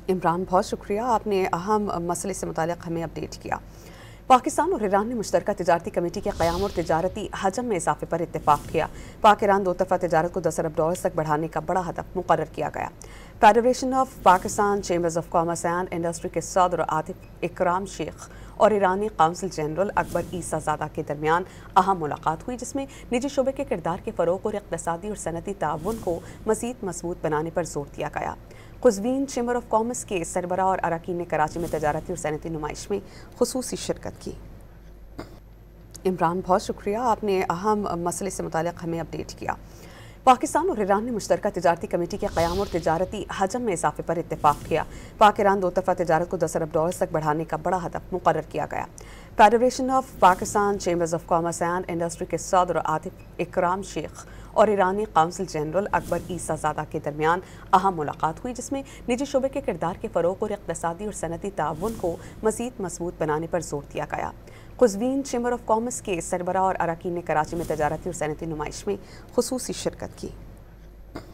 عمران، بہت شکریہ، آپ نے اہم مسئلے سے متعلق ہمیں اپڈیٹ کیا۔ پاکستان اور ایران نے مشترکہ تجارتی کمیٹی کے قیام اور تجارتی حجم میں اضافے پر اتفاق کیا۔ پاک ایران دو طرفہ تجارت کو 10 ارب ڈالرز تک بڑھانے کا بڑا ہدف مقرر کیا گیا۔ Federation of Pakistan chambers of commerce and industry کے صدر عاطف اکرام شیخ اور ایرانی قونصل جنرل اکبر عیسیٰ زادہ کے درمیان اہم ملاقات ہوئی، جس میں نجی شعبے کے کردار کے فروغ اور اقتصادی اور صنعتی تعاون کو مزید مضبوط بنانے پر زور دیا گیا۔ قزوین چیمبر آف کامرس کے سربراہ اور اراکین نے کراچی میں تجارتی اور صنعتی نمائش میں خصوصی شرکت کی۔ عمران، بہت شکریہ، آپ نے اہم مسئلے سے متعلق ہمیں اپڈیٹ کیا۔ پاکستان اور ایران نے مشترکہ تجارتی کمیٹی کے قیام اور تجارتی حجم میں اضافے پر اتفاق کیا۔ پاک ایران دو طرفہ تجارت کو 10 ارب ڈالرز تک بڑھانے کا بڑا ہدف مقرر کیا گیا۔ Federation of Pakistan chambers of commerce and industry کے صدر عاطف اکرام شیخ اور ایرانی قونصل جنرل اکبر عیسیٰ زادہ کے درمیان اہم ملاقات ہوئی، جس میں نجی شعبے کے کردار کے فروغ اور اقتصادی اور صنعتی تعاون کو مزید مضبوط بنانے پر زور دیا گیا۔ قزوین چیمبر آف کامرس کے سربراہ اور اراکین نے کراچی میں تجارتی اور صنعتی نمائش میں خصوصی شرکت کی۔